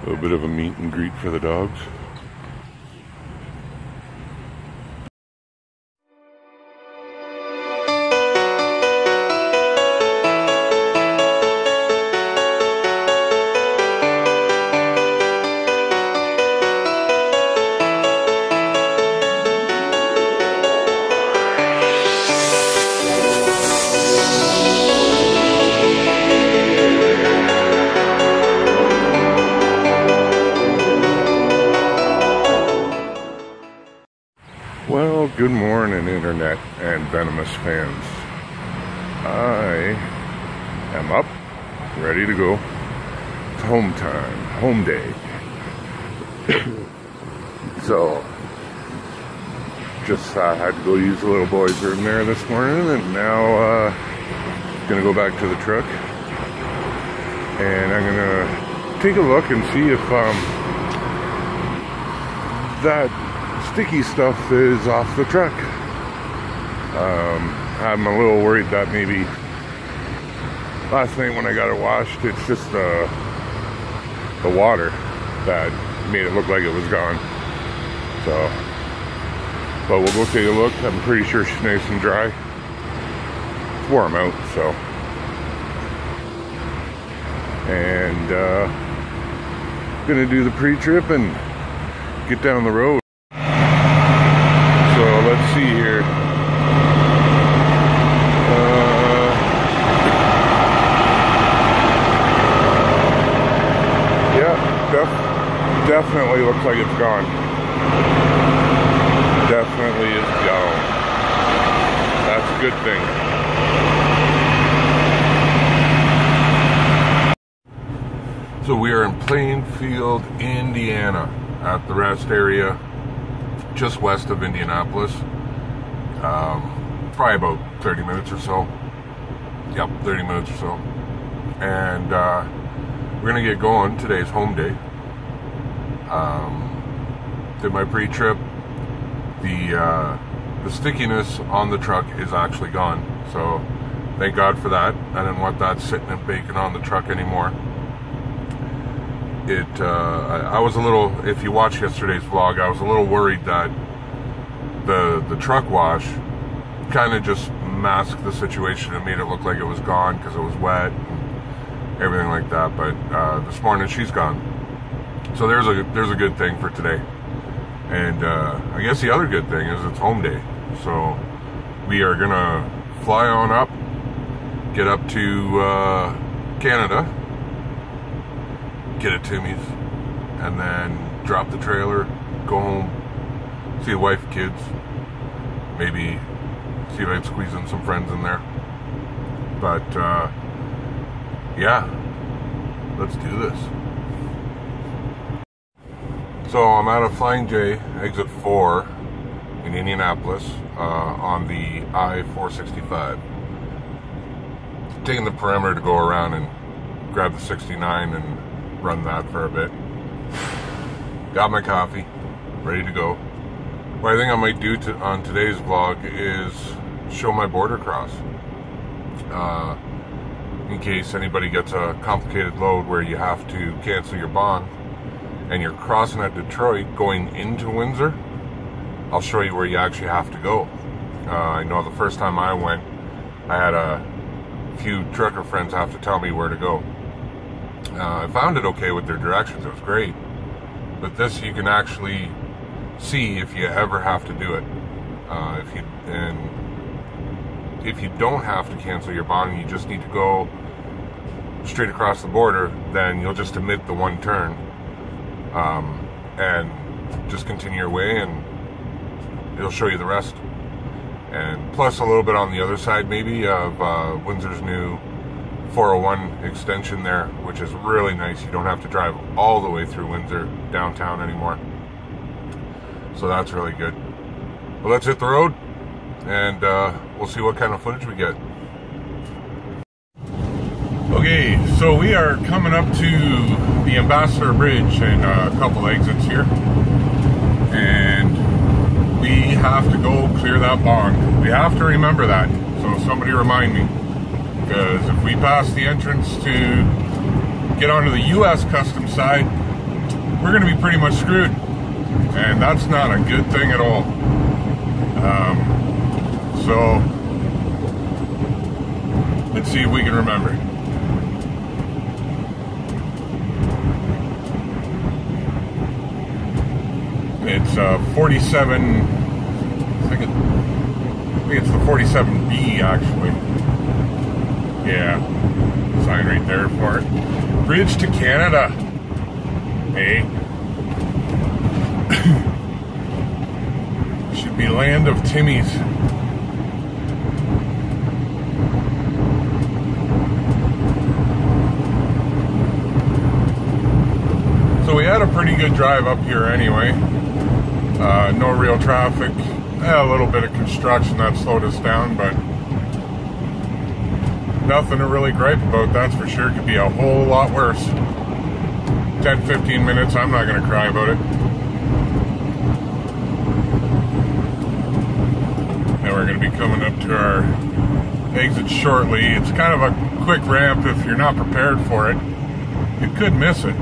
A little bit of a meet and greet for the dogs. Well, good morning, Internet and Venomous fans. I am up, ready to go. It's home time, home day. So, just had to go use the little boy's room there this morning, and now gonna go back to the truck. And I'm gonna take a look and see if that sticky stuff is off the truck. I'm a little worried that maybe last night when I got it washed, it's just the water that made it look like it was gone. So, but we'll go take a look. I'm pretty sure she's nice and dry. It's warm out, so. And gonna do the pre-trip and get down the road. So let's see here. Yeah, definitely looks like it's gone. Definitely is gone. That's a good thing. So we are in Plainfield, Indiana, at the rest area, just west of Indianapolis. Probably about 30 minutes or so. Yep, 30 minutes or so. And we're gonna get going. Today's home day. Did my pre-trip. The stickiness on the truck is actually gone. So thank God for that. I didn't want that sitting and baking on the truck anymore. I was a little, if you watched yesterday's vlog, I was a little worried that the truck wash kind of just masked the situation and made it look like it was gone because it was wet and everything like that. But this morning she's gone, so there's a good thing for today. And I guess the other good thing is it's home day, so we are gonna fly on up, get up to Canada, get a Timmy's, and then drop the trailer, go home, see the wife, kids, maybe see if I can squeeze in some friends in there. But yeah, let's do this. So I'm out of Flying J, exit 4 in Indianapolis, on the I-465. Taking the perimeter to go around and grab the 69 and run that for a bit. Got my coffee, ready to go. What I think I might do on today's vlog is show my border cross. In case anybody gets a complicated load where you have to cancel your bond and you're crossing at Detroit going into Windsor, I'll show you where you actually have to go. I know the first time I went, I had a few trucker friends have to tell me where to go. I found it okay with their directions, it was great. But this you can actually see if you ever have to do it. If you don't have to cancel your bond and you just need to go straight across the border, then you'll just omit the one turn and just continue your way, and it'll show you the rest. And plus a little bit on the other side maybe of Windsor's new 401 extension there, which is really nice. You don't have to drive all the way through Windsor downtown anymore, so that's really good. But let's hit the road and we'll see what kind of footage we get. Okay, so we are coming up to the Ambassador Bridge and a couple exits here, and we have to go clear that bond. We have to remember that, so somebody remind me, because if we pass the entrance to get onto the U.S. customs side, we're going to be pretty much screwed. And that's not a good thing at all. So, let's see if we can remember. It's 47, I think it's the 47B actually. Yeah, sign right there for it. Bridge to Canada. Hey. Should be land of Timmies. So we had a pretty good drive up here anyway. No real traffic. A little bit of construction that slowed us down, but nothing to really gripe about, that's for sure. Could be a whole lot worse. 10-15 minutes, I'm not going to cry about it. And we're going to be coming up to our exit shortly. It's kind of a quick ramp. If you're not prepared for it, you could miss it.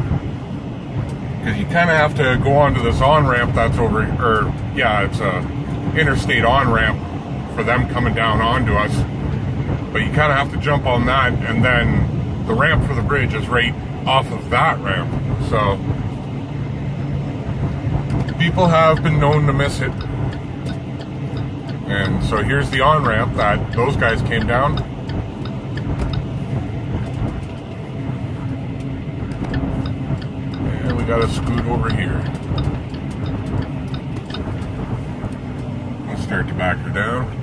Because you kind of have to go onto this on-ramp that's over, or yeah, it's a interstate on-ramp for them coming down onto us. But you kind of have to jump on that, and then the ramp for the bridge is right off of that ramp. So people have been known to miss it. And so here's the on-ramp that those guys came down. And we gotta scoot over here. Let's start to back her down.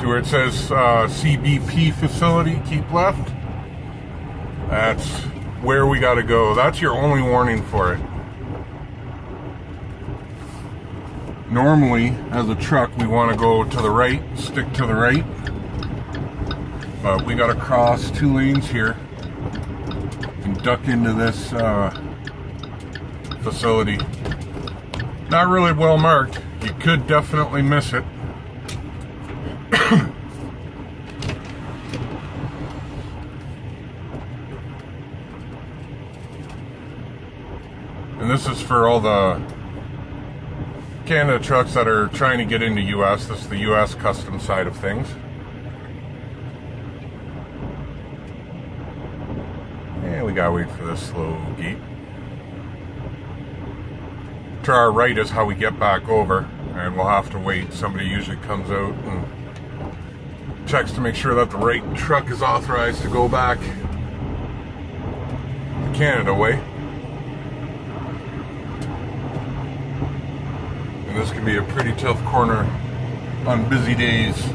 Where it says CBP facility, keep left. That's where we got to go. That's your only warning for it. Normally, as a truck, we want to go to the right, stick to the right. But we got to cross 2 lanes here and duck into this facility. Not really well marked. You could definitely miss it. And this is for all the Canada trucks that are trying to get into US. This is the US customs side of things. And we gotta wait for this slow gate. To our right is how we get back over, and we'll have to wait. Somebody usually comes out and checks to make sure that the right truck is authorized to go back the Canada way. And this can be a pretty tough corner on busy days.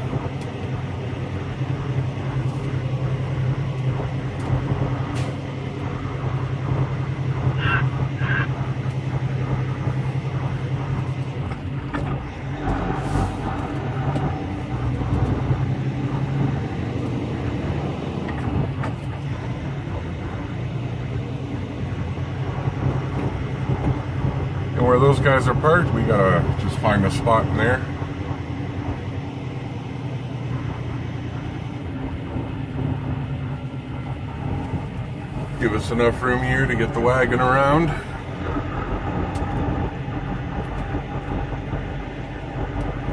Where those guys are parked, we gotta just find a spot in there. Give us enough room here to get the wagon around.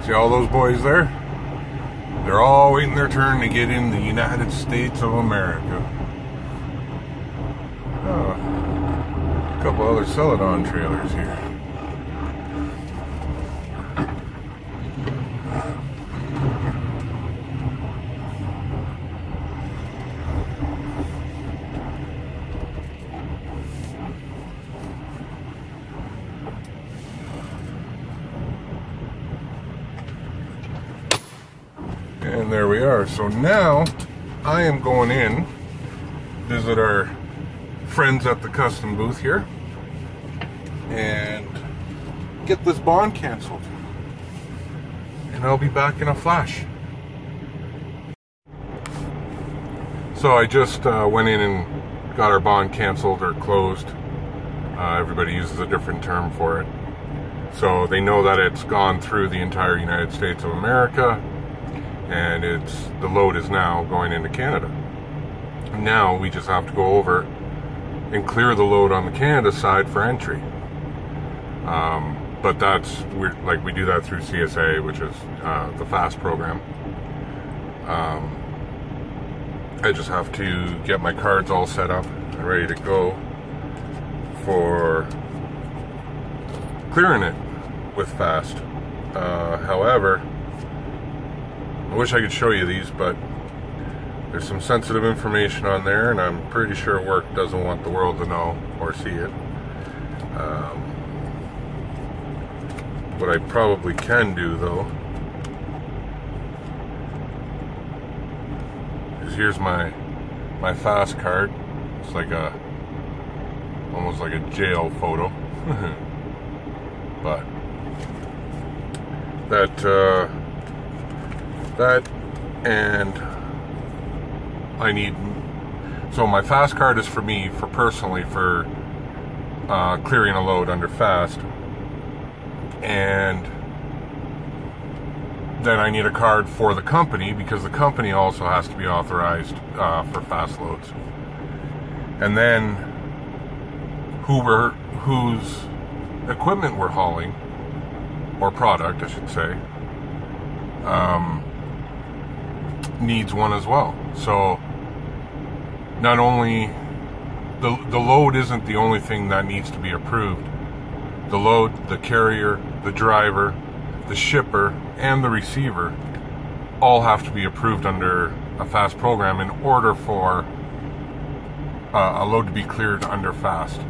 See all those boys there? They're all waiting their turn to get in the United States of America. A couple other Celadon trailers here. And there we are. So now I am going in, visit our friends at the custom booth here, and get this bond canceled. And I'll be back in a flash. So I just went in and got our bond canceled or closed. Everybody uses a different term for it. So they know that it's gone through the entire United States of America, and the load is now going into Canada. Now we just have to go over and clear the load on the Canada side for entry. But we do that through CSA, which is the FAST program. I just have to get my cards all set up and ready to go for clearing it with FAST. However, I wish I could show you these, but there's some sensitive information on there, and I'm pretty sure work doesn't want the world to know or see it. What I probably can do, though, is here's my FAST card. It's like almost like a jail photo. But that and I need, so my FAST card is for me, for personally, for clearing a load under FAST, and then I need a card for the company, because the company also has to be authorized for FAST loads. And then whose equipment we're hauling, or product I should say, needs one as well. So not only the load isn't the only thing that needs to be approved. The load, the carrier, the driver, the shipper, and the receiver all have to be approved under a FAST program in order for a load to be cleared under FAST.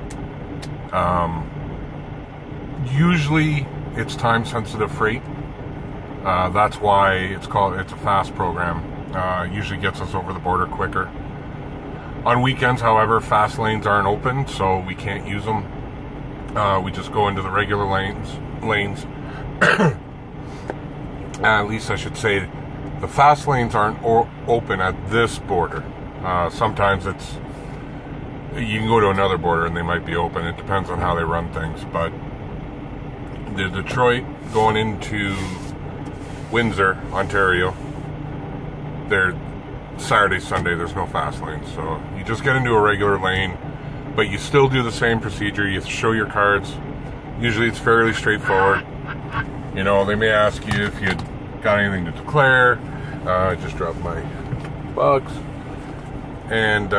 Usually it's time-sensitive freight. That's why it's a FAST program. Usually gets us over the border quicker. On weekends, however, fast lanes aren't open, so we can't use them. We just go into the regular lanes. At least I should say, the fast lanes aren't open at this border. Sometimes you can go to another border and they might be open. It depends on how they run things. But the Detroit going into Windsor, Ontario, they're Saturday, Sunday, there's no fast lanes. So you just get into a regular lane, but you still do the same procedure. You show your cards. Usually it's fairly straightforward. You know, they may ask you if you got anything to declare. I just dropped my bugs. And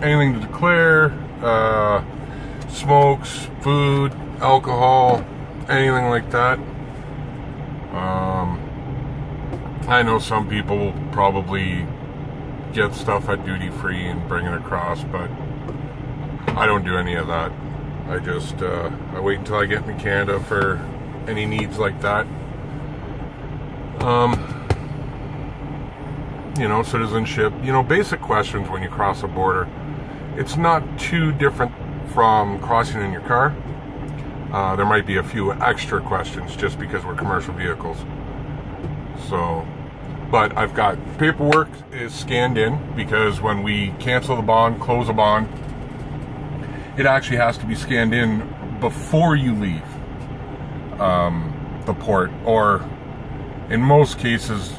anything to declare, smokes, food, alcohol, anything like that. I know some people will probably get stuff at duty free and bring it across, but I don't do any of that. I just I wait until I get into Canada for any needs like that. You know, citizenship, you know, basic questions when you cross a border. It's not too different from crossing in your car. There might be a few extra questions just because we're commercial vehicles. So, but I've got paperwork is scanned in, because when we cancel the bond, close a bond, it actually has to be scanned in before you leave the port, or in most cases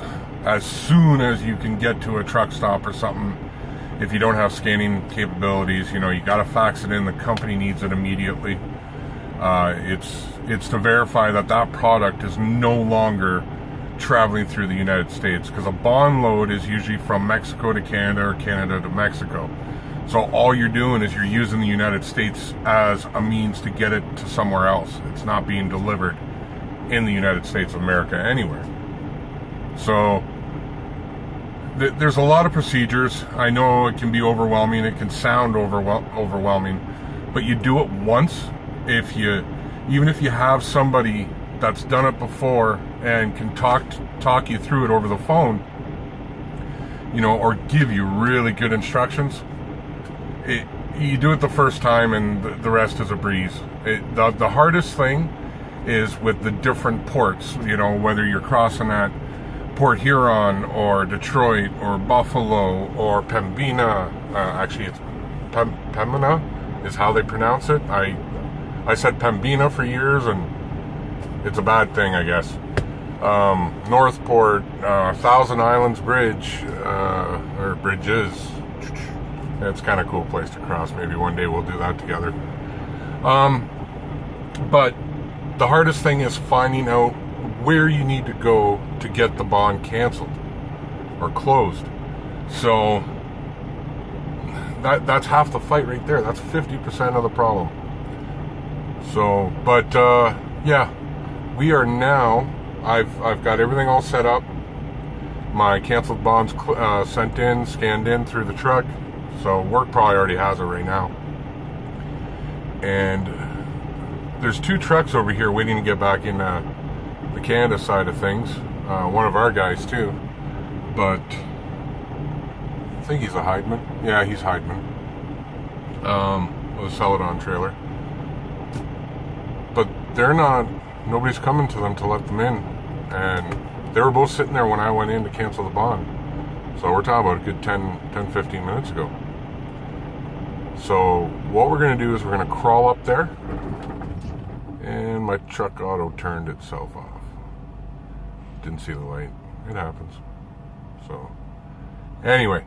as soon as you can get to a truck stop or something. If you don't have scanning capabilities, you know, you gotta fax it in. The company needs it immediately. It's to verify that that product is no longer traveling through the United States, because a bond load is usually from Mexico to Canada or Canada to Mexico. So all you're doing is you're using the United States as a means to get it to somewhere else. It's not being delivered in the United States of America anywhere. So there's a lot of procedures. I know it can be overwhelming. It can sound overwhelming, but you do it once. Even if you have somebody that's done it before and can talk you through it over the phone, you know, or give you really good instructions, you do it the first time and the rest is a breeze. The hardest thing is with the different ports, you know, whether you're crossing at Port Huron or Detroit or Buffalo or Pembina. Actually, it's Pembina is how they pronounce it. I said Pembina for years, and it's a bad thing, I guess. Northport, Thousand Islands Bridge, or bridges. It's kind of a cool place to cross. Maybe one day we'll do that together. But the hardest thing is finding out where you need to go to get the bond canceled or closed. So that's half the fight right there. That's 50% of the problem. So, but yeah, we are now. I've got everything all set up. My canceled bonds sent in, scanned in through the truck. So work probably already has it right now. And there's 2 trucks over here waiting to get back in the Canada side of things. One of our guys too, but I think he's a Heidman. Yeah, he's Heidman. With a Celadon trailer. But they're not. Nobody's coming to them to let them in, and they were both sitting there when I went in to cancel the bond. So we're talking about a good 10-15 minutes ago. So what we're going to do is we're going to crawl up there, and my truck auto turned itself off. Didn't see the light. It happens. So anyway,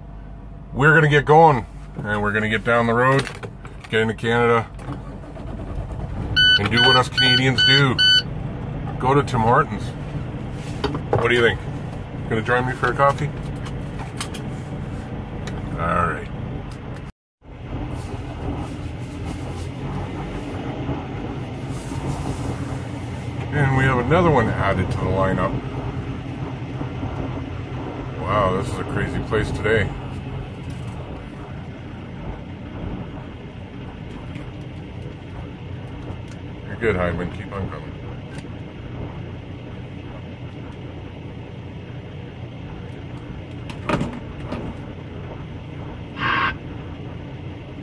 we're going to get going, and we're going to get down the road, get into Canada, and do what us Canadians do. Go to Tim Hortons. What do you think? Gonna join me for a coffee? Alright. And we have another one added to the lineup. Wow, this is a crazy place today. You're good, Hyman. Keep on coming.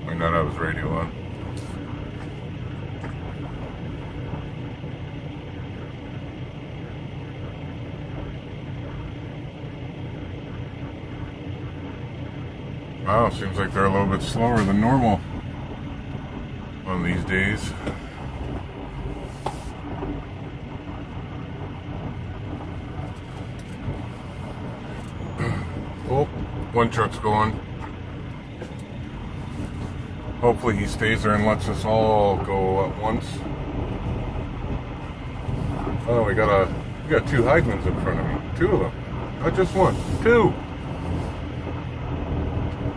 Might not have his radio on. Wow, seems like they're a little bit slower than normal on these days. Oh, one truck's going. Hopefully he stays there and lets us all go at once. Oh, we got 2 Heidmans in front of me. 2 of them. Not just one. 2!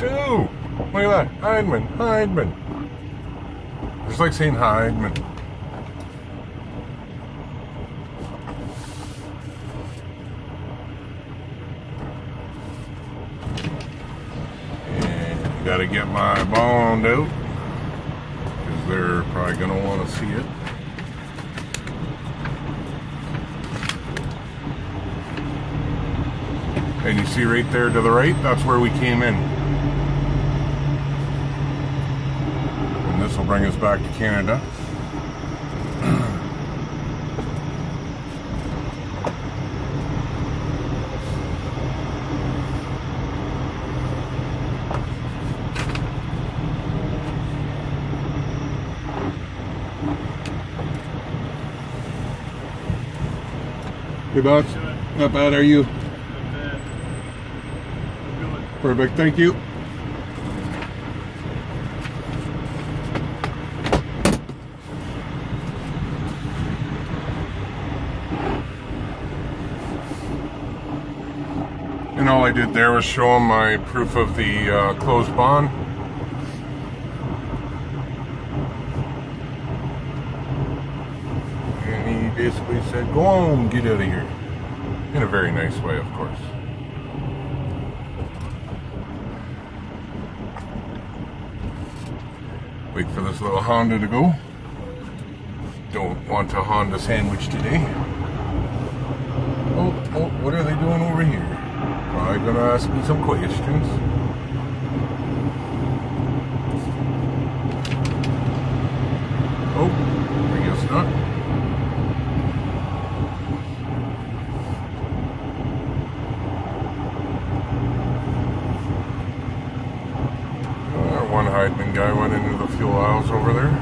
2! Look at that. Heidman. Just like saying Heidman. Gotta get my bond out, because they're probably gonna want to see it. And you see right there to the right, that's where we came in. And this will bring us back to Canada. Hey, boss. Not bad, are you? Not bad. Perfect, thank you. And all I did there was show him my proof of the closed bond. Basically said, go on, get out of here. In a very nice way, of course. Wait for this little Honda to go. Don't want a Honda sandwich today. Oh, what are they doing over here? Probably gonna ask me some questions. Oh, I guess not. one Heidman guy went into the fuel aisles over there.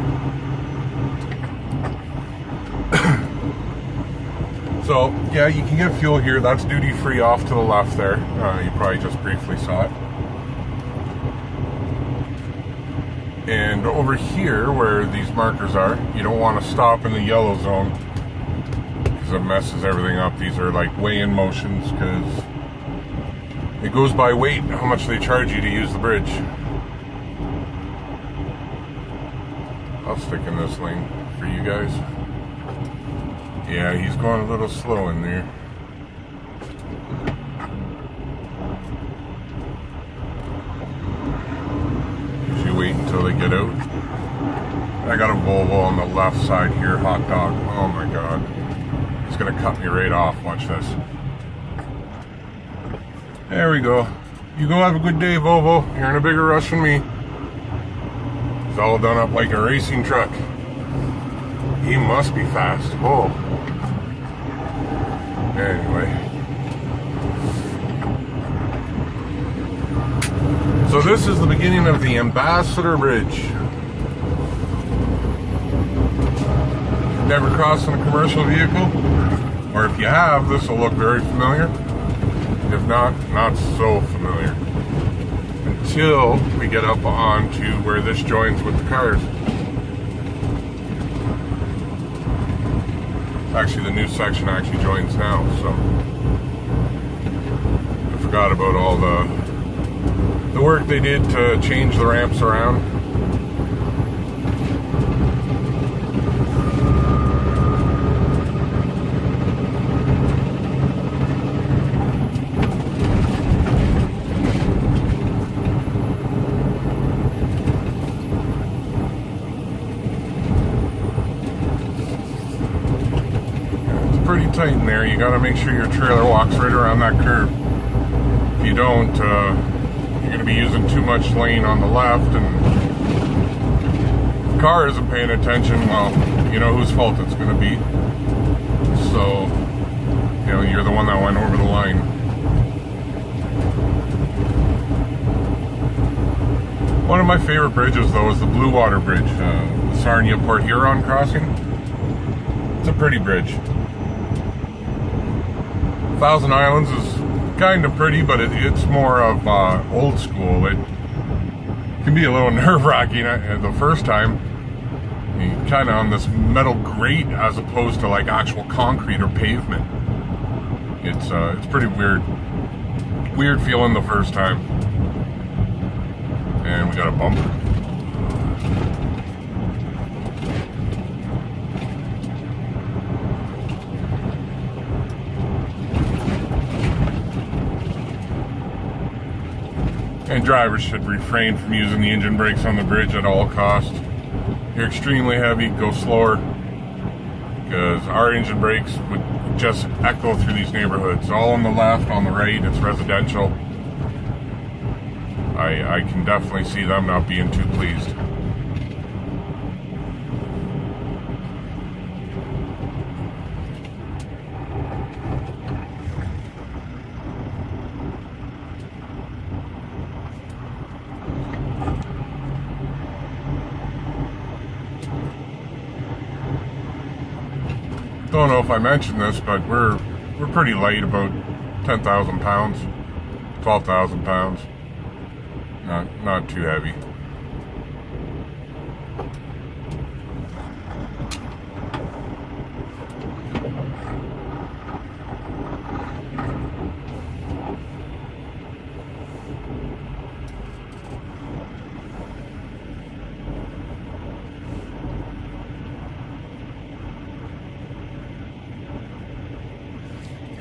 So, yeah, you can get fuel here. That's duty free off to the left there. You probably just briefly saw it. And over here, where these markers are, you don't want to stop in the yellow zone because it messes everything up. These are like weigh-in motions because it goes by weight, how much they charge you to use the bridge. I'll stick in this lane for you guys. Yeah, he's going a little slow in there. Usually wait until they get out. I got a Volvo on the left side here, hot dog. Oh my god. He's gonna cut me right off. Watch this. There we go. You go have a good day, Volvo. You're in a bigger rush than me. It's all done up like a racing truck. He must be fast. Oh. Anyway. So this is the beginning of the Ambassador Bridge. Never crossed in a commercial vehicle? Or if you have, this will look very familiar. If not, not so familiar. Until we get up onto where this joins with the cars. Actually, the new section actually joins now, so I forgot about all the work they did to change the ramps around. Pretty tight in there. You got to make sure your trailer walks right around that curve. If you don't, you're going to be using too much lane on the left, and if the car isn't paying attention, well, you know whose fault it's going to be. So, you know, you're the one that went over the line. One of my favorite bridges, though, is the Blue Water Bridge, the Sarnia-Port Huron crossing. It's a pretty bridge. Thousand Islands is kind of pretty, but it's more of old school. It can be a little nerve-wracking the first time. You're kind of on this metal grate as opposed to like actual concrete or pavement. It's pretty weird feeling the first time. And we got a bumper. And drivers should refrain from using the engine brakes on the bridge at all costs. You're extremely heavy, go slower. Because our engine brakes would just echo through these neighborhoods. All on the left, on the right, it's residential. I can definitely see them not being too pleased. Don't know if I mentioned this, but we're pretty light, about 10,000 pounds, 12,000 pounds. Not too heavy.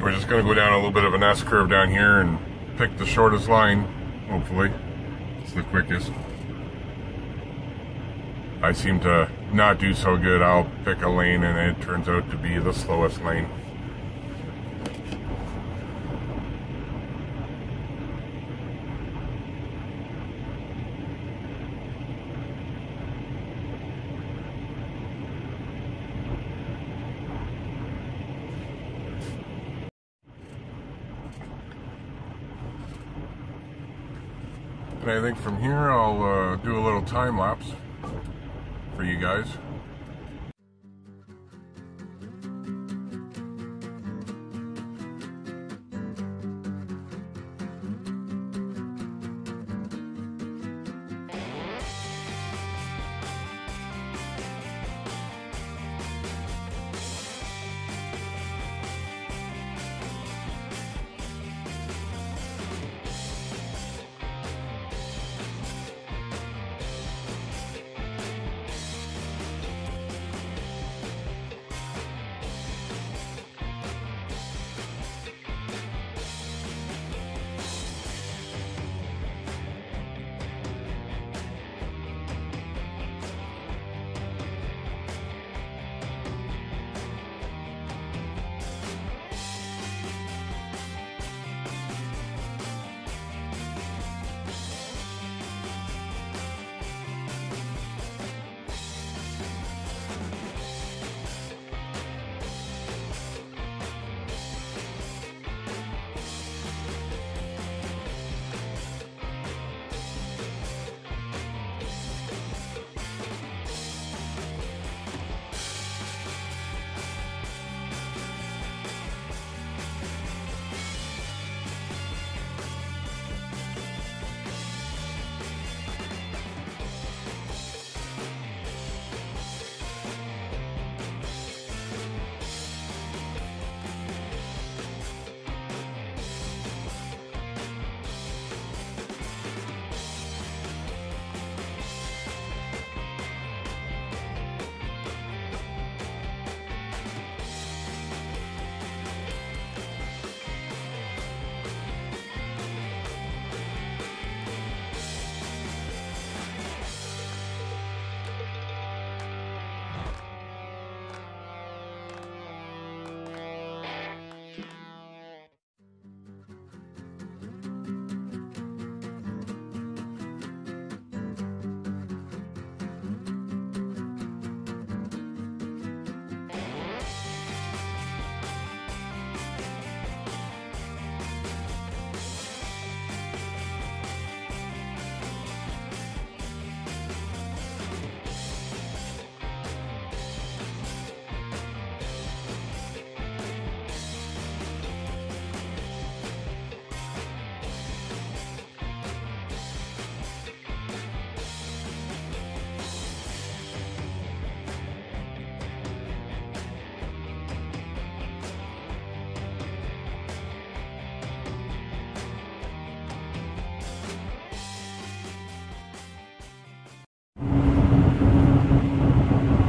We're just going to go down a little bit of an S-curve down here and pick the shortest line, hopefully. It's the quickest. I seem to not do so good. I'll pick a lane and it turns out to be the slowest lane. And I think from here I'll do a little time lapse for you guys.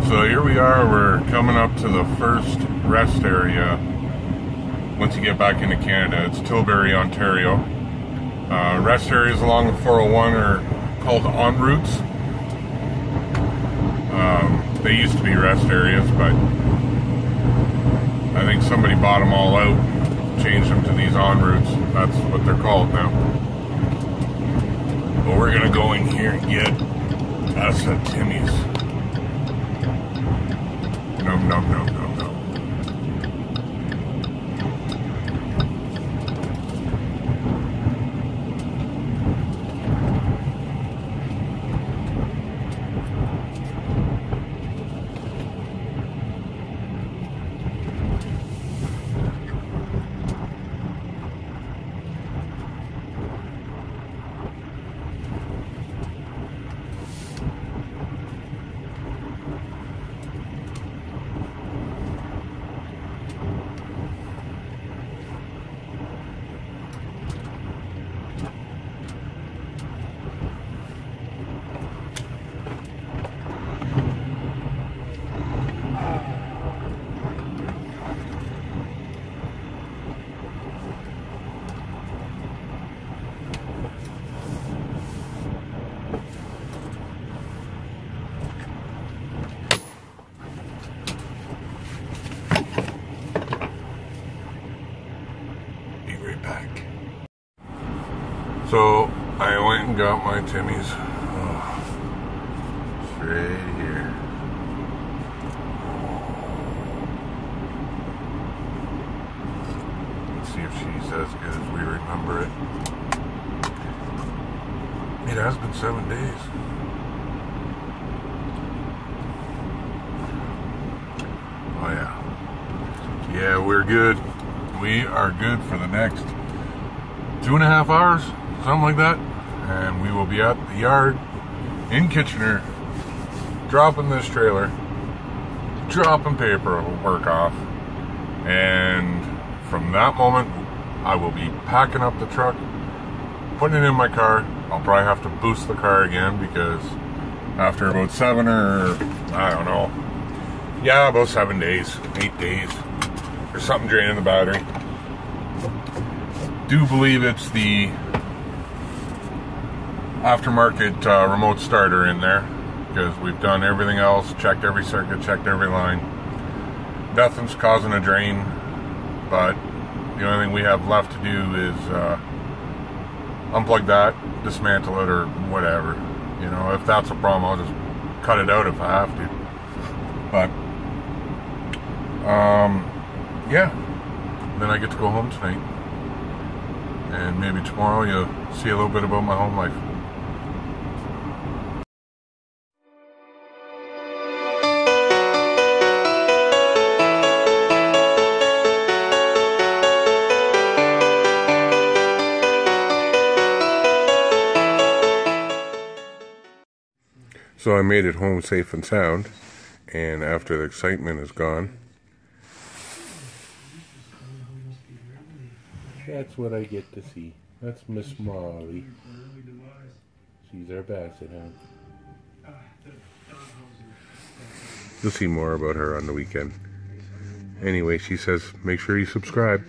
So here we are, we're coming up to the first rest area once you get back into Canada. It's Tilbury, Ontario. Rest areas along the 401 are called en routes. They used to be rest areas, but I think somebody bought them all out, changed them to these en routes. That's what they're called now. But we're gonna go in here and get us a Timmy's. Nom nom nom nom nom. So I went and got my Timmy's. Oh, it's right here. Let's see if she's as good as we remember it. It has been 7 days. Oh yeah. Yeah, we're good. We are good for the next 2.5 hours, something like that. And we will be at the yard in Kitchener, dropping this trailer, dropping paperwork off. And from that moment, I will be packing up the truck, putting it in my car. I'll probably have to boost the car again because after about 7 or, I don't know, yeah, about 7 days, 8 days, there's something draining the battery. Do believe it's the aftermarket remote starter in there because we've done everything else, checked every circuit, checked every line. Nothing's causing a drain, but the only thing we have left to do is unplug that, dismantle it, or whatever. You know, if that's a problem, I'll just cut it out if I have to. But yeah, then I get to go home tonight, and maybe tomorrow you'll see a little bit about my home life. So I made it home safe and sound, and after the excitement is gone, that's what I get to see. That's Miss Molly. She's our basset hound. You'll see more about her on the weekend. Anyway, she says, make sure you subscribe.